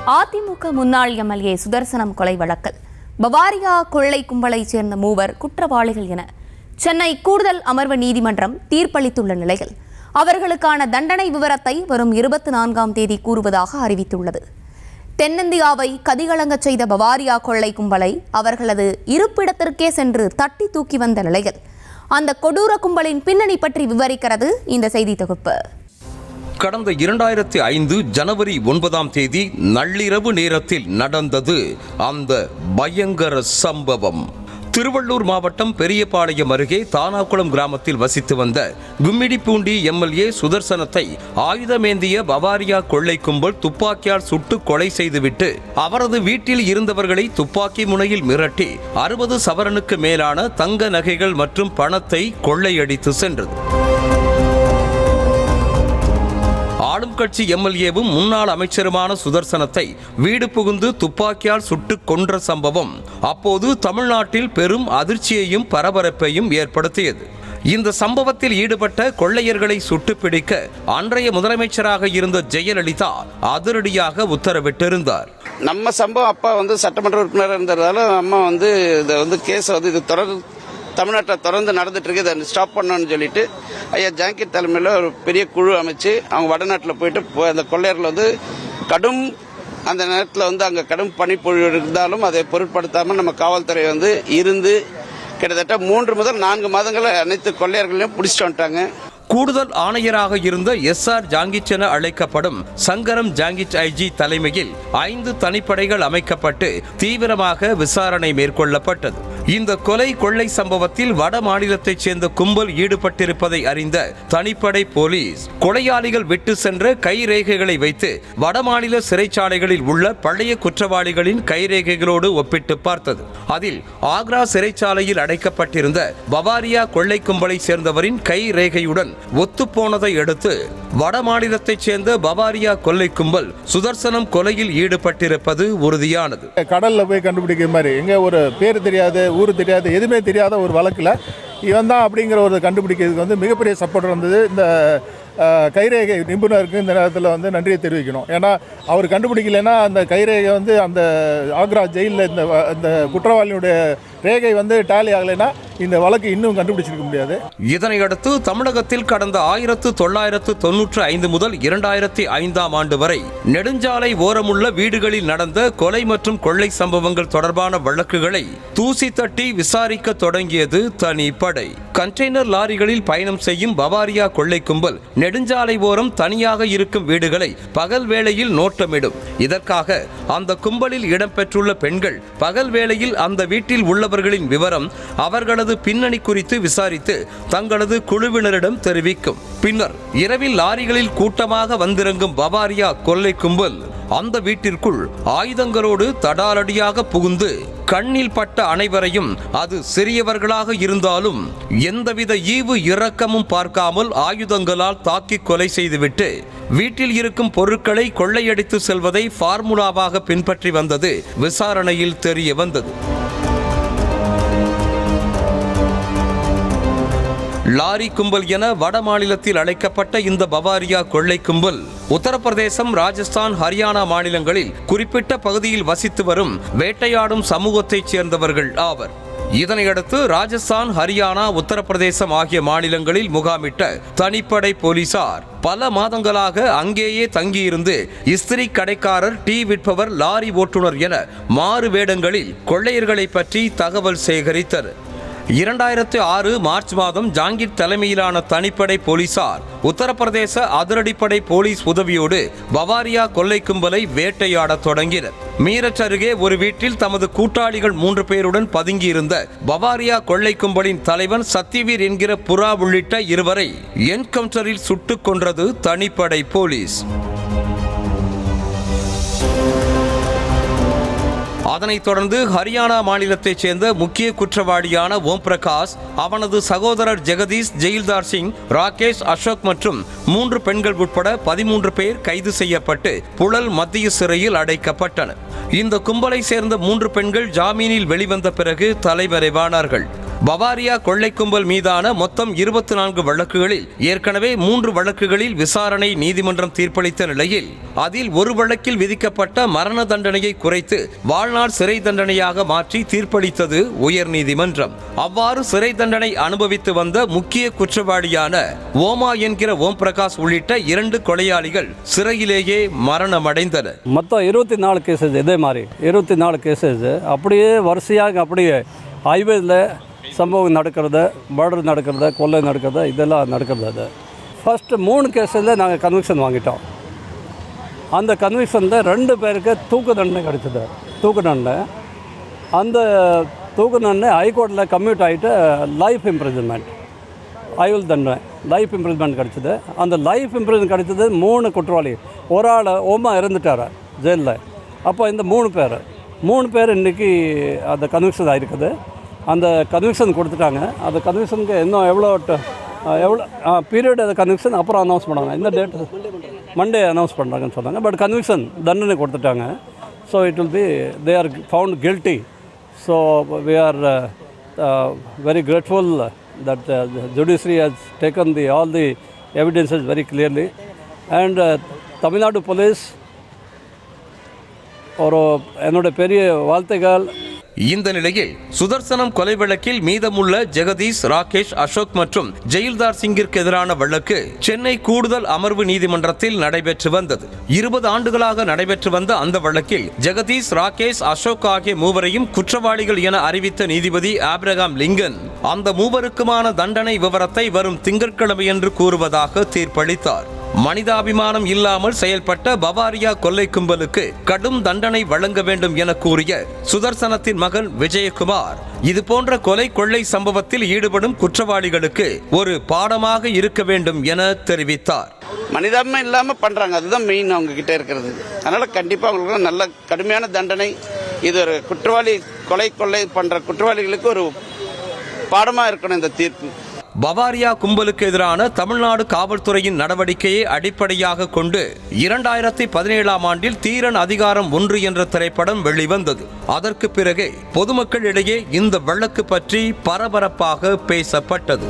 அதிமுக முன்னாள் எம்எல்ஏ சுதர்சனம் கொலை வழக்கில் பவாரியா கொள்ளை கும்பலைச் சேர்ந்த மூவர் குற்றவாளிகள் என சென்னை கூடுதல் அமர்வு நீதிமன்றம் தீர்ப்பளித்துள்ள நிலையில் அவர்களுக்கான தண்டனை விவரத்தை வரும் 24ஆம் தேதி கூறுவதாக அறிவித்துள்ளது. தென்னிந்தியாவை கதிகலங்கச் செய்த பவாரியா கொள்ளை கும்பலை அவர்களது இருப்பிடத்திற்கே சென்று தட்டி தூக்கி வந்த நிலையில் அந்த கொடூர கும்பலின் பின்னணி பற்றி விவரிக்கிறது இந்த செய்தி தொகுப்பு. கடந்த 2005 ஜனவரி 9ஆம் தேதி நள்ளிரவு நேரத்தில் நடந்தது அந்த பயங்கர சம்பவம். திருவள்ளூர் மாவட்டம் பெரியபாளையம் அருகே தானாக்குளம் கிராமத்தில் வசித்து வந்த கும்மிடிப்பூண்டி எம்எல்ஏ சுதர்சனத்தை ஆயுதமேந்திய பவாரியா கொள்ளை கும்பல் துப்பாக்கியால் சுட்டு கொலை செய்துவிட்டு அவரது வீட்டில் இருந்தவர்களை துப்பாக்கி முனையில் மிரட்டி 60 சவரனுக்கு மேலான தங்க நகைகள் மற்றும் பணத்தை கொள்ளையடித்து சென்றது. ஆளும் கட்சி எம்எல்ஏவும் முன்னாள் அமைச்சருமான சுதர்சனத்தை வீடு புகுந்து துப்பாக்கியால் சுட்டு கொன்ற சம்பவம் அப்போது தமிழ்நாட்டில் பெரும் அதிர்ச்சியையும் பரபரப்பையும் ஏற்படுத்தியது. இந்த சம்பவத்தில் ஈடுபட்ட கொள்ளையர்களை சுட்டு பிடிக்க அன்றைய முதலமைச்சராக இருந்த ஜெயலலிதா அதிரடியாக உத்தரவிட்டிருந்தார். நம்ம சம்பவம் அப்பா சட்டமன்ற உறுப்பினர் இருந்ததால அம்மா இதை கேஸ் இது தொடர்ந்து தமிழ்நாட்டில் தொடர்ந்து நடந்துட்டு இருக்கு, இதை ஸ்டாப் பண்ணணும்னு சொல்லிட்டு ஐயா ஜாங்கிர் தலைமையில் ஒரு பெரிய குழு அமைச்சு அவங்க வடநாட்டில் போயிட்டு அந்த கொள்ளையர்கள் கடும் அந்த நேரத்தில் அங்கே கடும் பனிப்பொழிவு இருந்தாலும் அதை பொருட்படுத்தாமல் நம்ம காவல்துறை இருந்து கிட்டத்தட்ட 3 முதல் 4 மாதங்கள் அனைத்து கொள்ளையர்களையும் பிடிச்சிட்டு வந்துட்டாங்க. கூடுதல் ஆணையராக இருந்த SR ஜாங்கிச் என அழைக்கப்படும் சங்கரம் ஜாங்கிச் ஐஜி தலைமையில் 5 தனிப்படைகள் அமைக்கப்பட்டு தீவிரமாக விசாரணை மேற்கொள்ளப்பட்டது. இந்த கொலை கொள்ளை சம்பவத்தில் வட மாநிலத்தைச் சேர்ந்த கும்பல் ஈடுபட்டிருப்பதை அறிந்த தனிப்படை போலீஸ் கொலையாளிகள் விட்டு சென்ற கைரேகைகளை வைத்து வடமாநில சிறைச்சாலைகளில் உள்ள பழைய குற்றவாளிகளின் கைரேகைகளோடு ஒப்பிட்டு பார்த்தது. அதில் ஆக்ரா சிறைச்சாலையில் அடைக்கப்பட்டிருந்த பவாரியா கொள்ளை கும்பலை சேர்ந்தவரின் கைரேகையுடன் ஒத்துப்போனதை அடுத்து வட மாநிலத்தைச் சேர்ந்த பவாரியா கொள்ளை கும்பல் சுதர்சனம் கொலையில் ஈடுபட்டிருப்பது உறுதியானது. கடல்ல போய் கண்டுபிடிக்கிற மாதிரி எங்க ஒரு பேர் தெரியாது, ஊர் தெரியாது, எதுவுமே தெரியாத ஒரு வழக்கில் இவன் தான் அப்படிங்கிற ஒரு கண்டுபிடிக்கிறதுக்கு மிகப்பெரிய சப்போர்ட் இருந்தது. இந்த கைரேகை நிபுணருக்கு இந்த நேரத்தில் நன்றியை தெரிவிக்கணும். ஏன்னா அவர் கண்டுபிடிக்கலைன்னா அந்த கைரேகை அந்த ஆக்ரா ஜெயிலில் இந்த குற்றவாளியுடைய ரேகை டேலி ஆகலைன்னா இந்த வழக்கு இன்னும் கண்டுபிடிச்சிருக்க முடியாது. இதனையடுத்து தமிழகத்தில் கடந்த 1995 முதல் 2005ஆம் ஆண்டு வரை நெடுஞ்சாலை ஓரமுள்ள வீடுகளில் நடந்த கொலை மற்றும் கொள்ளை சம்பவங்கள் தொடர்பான வழக்குகளை தூசி தட்டி விசாரிக்க தொடங்கியது தனிப்படை. கண்டெய்னர் லாரிகளில் பயணம் செய்யும் பவாரியா கொள்ளை கும்பல் நெடுஞ்சாலை ஓரம் தனியாக இருக்கும் வீடுகளை பகல் வேளையில் நோட்டமிடும். இதற்காக அந்த கும்பலில் இடம்பெற்றுள்ள பெண்கள் பகல் வேளையில் அந்த வீட்டில் உள்ளவர்களின் விவரம், அவர்களது பின்னணி குறித்து விசாரித்து தங்களது குழுவினரிடம் தெரிவிக்கும். பின்னர் இரவில் லாரிகளில் கூட்டமாக வந்திறங்கும் பவாரியா கொள்ளை கும்பல் அந்த வீட்டிற்குள் ஆயுதங்களோடு தடாலடியாக புகுந்து கண்ணில் பட்ட அனைவரையும், அது சிறியவர்களாக இருந்தாலும் எந்தவித ஈவு இரக்கமும் பார்க்காமல் ஆயுதங்களால் தாக்கி கொலை செய்துவிட்டு வீட்டில் இருக்கும் பொருட்களை கொள்ளையடித்து செல்வதை ஃபார்முலாவாக பின்பற்றி வந்தது விசாரணையில் தெரிய வந்தது. லாரி கும்பல் என வட மாநிலத்தில் அழைக்கப்பட்ட இந்த பவாரியா கொள்ளை கும்பல் உத்தரப்பிரதேசம், ராஜஸ்தான், ஹரியானா மாநிலங்களில் குறிப்பிட்ட பகுதியில் வசித்து வரும் வேட்டையாடும் சமூகத்தைச் சேர்ந்தவர்கள் ஆவர். இதனையடுத்து ராஜஸ்தான், ஹரியானா, உத்தரப்பிரதேசம் ஆகிய மாநிலங்களில் முகாமிட்ட தனிப்படை போலீசார் பல மாதங்களாக அங்கேயே தங்கியிருந்து இஸ்திரி கடைக்காரர், டீ விற்பவர், லாரி ஓட்டுநர் என மாறு வேடங்களில் கொள்ளையர்களை பற்றி தகவல் சேகரித்தனர். 2006 மார்ச் மாதம் ஜாங்கிர் தலைமையிலான தனிப்படை போலீசார் உத்தரப்பிரதேச அதிரடிப்படை போலீஸ் உதவியோடு பவாரியா கொள்ளை கும்பலை வேட்டையாட தொடங்கினர். மீரட் அருகே ஒரு வீட்டில் தமது கூட்டாளிகள் 3 பேருடன் பதுங்கியிருந்த பவாரியா கொள்ளை கும்பலின் தலைவன் சத்தியவீர் என்கிற புறா உள்ளிட்ட 2 வரை என்கவுண்டரில் சுட்டுக் கொன்றது தனிப்படை போலீஸ். அதனைத் தொடர்ந்து ஹரியானா மாநிலத்தைச் சேர்ந்த முக்கிய குற்றவாளியான ஓம் பிரகாஷ், அவனது சகோதரர் ஜெகதீஷ், ஜெயில்தார் சிங், ராகேஷ், அசோக் மற்றும் 3 பெண்கள் உட்பட 13 பேர் கைது செய்யப்பட்டு புழல் மத்திய சிறையில் அடைக்கப்பட்டனர். இந்த கும்பலை சேர்ந்த 3 பெண்கள் ஜாமீனில் வெளிவந்த பிறகு தலைமறைவானார்கள். பவாரியா கொள்ளை கும்பல் மீதான மொத்தம் 24 வழக்குகளில் ஏற்கனவே 3 வழக்குகளில் விசாரணை நீதிமன்றம் தீர்ப்பளித்த நிலையில் அதில் ஒரு வழக்கில் விதிக்கப்பட்ட மரண தண்டனையை குறைத்து வாழ்நாள் சிறை தண்டனையாக மாற்றி தீர்ப்பளித்தது உயர்நீதிமன்றம். அவ்வாறு சிறை தண்டனை அனுபவித்து வந்த முக்கிய குற்றவாளியான ஓமா என்கிற ஓம் பிரகாஷ் உள்ளிட்ட 2 கொலையாளிகள் சிறையிலேயே மரணமடைந்தனர். மொத்தம் 24 கேசஸ், இதே மாதிரி 24 கேசஸ் அப்படியே வரிசையாக அப்படியே ஹைவேல சம்பவம் நடக்கிறது, மர்டர் நடக்கிறது, கொள்ளை நடக்கிறது, இதெல்லாம் நடக்கிறது. அது ஃபஸ்ட்டு 3 கேஸில் நாங்கள் கன்விக்ஷன் வாங்கிட்டோம். அந்த கன்விக்ஷனில் 2 பேருக்கு தூக்கு தண்டனை கிடைச்சது. தூக்கு தண்டனை, அந்த தூக்கு தண்டனை ஹைகோர்ட்டில் கம்யூட் ஆகிட்டு லைஃப் இம்ப்ரிசன்மெண்ட், ஆயுள் தண்டனை, லைஃப் இம்ப்ரிசன்மெண்ட் கிடச்சிது. அந்த லைஃப் இம்ப்ரிசன்மெண்ட் கிடைச்சது 3 குற்றவாளி. ஒரு ஆள் ஓமா இறந்துட்டார் ஜெயிலில். அப்போ இந்த 3 பேர் இன்றைக்கி அந்த கன்விக்ஷன் ஆகிருக்குது. அந்த கன்விக்ஷன் கொடுத்துட்டாங்க. அந்த கன்விக்ஷனுக்கு இன்னும் எவ்வளோ பீரியட் அந்த கன்விக்ஷன் அப்புறம் அனௌன்ஸ் பண்ணாங்க. இந்த டேட் மண்டே அனௌன்ஸ் பண்ணுறாங்கன்னு சொன்னாங்க. பட் கன்விக்ஷன் தண்டனை கொடுத்துட்டாங்க. So it will be they are found guilty. So we are very grateful that the judiciary has taken all the evidences very clearly, and Tamil Nadu police என்னோட பெரிய வாழ்த்துக்கள். இந்த நிலையில் சுதர்சனம் கொலை வழக்கில் மீதமுள்ள ஜெகதீஷ், ராகேஷ், அசோக் மற்றும் ஜெயில்தார் சிங்கிற்கு எதிரான வழக்கு சென்னை கூடுதல் அமர்வு நீதிமன்றத்தில் நடைபெற்று வந்தது. 20 ஆண்டுகளாக நடைபெற்று வந்த அந்த வழக்கில் ஜெகதீஷ், ராகேஷ், அசோக் ஆகிய மூவரையும் குற்றவாளிகள் என அறிவித்த நீதிபதி ஆபிரகாம் லிங்கன் அந்த மூவருக்குமான தண்டனை விவரத்தை வரும் திங்கட்கிழமையன்று கூறுவதாக தீர்ப்பளித்தார். மனிதாபிமானம் இல்லாமல் செயல்பட்ட பவாரியா கொள்ளை கும்பலுக்கு கடும் தண்டனை வழங்க வேண்டும் என கூறிய சுதர்சனத்தின் மகன் விஜயகுமார், இது போன்ற கொலை கொள்ளை சம்பவத்தில் ஈடுபடும் குற்றவாளிகளுக்கு ஒரு பாடமாக இருக்க வேண்டும் என தெரிவித்தார். மனிதாபிமானம் இல்லாம பண்றாங்க, அதுதான் மெயின் அவங்க கிட்ட இருக்கிறது. அதனால கண்டிப்பா அவங்களுக்கு நல்ல கடுமையான தண்டனை. இது ஒரு குற்றவாளி, கொள்ளை பண்ற குற்றவாளிகளுக்கு ஒரு பாடமா இருக்கணும் இந்த தீர்ப்பு. பவாரியா கும்பலுக்கு எதிரான தமிழ்நாடு காவல்துறையின் நடவடிக்கையை அடிப்படையாக கொண்டு 2017ஆம் ஆண்டில் தீரன் அதிகாரம் 1 என்ற திரைப்படம் வெளிவந்தது. அதற்கு பிறகு பொதுமக்களிடையே இந்த வழக்கு பற்றி பரபரப்பாக பேசப்பட்டது.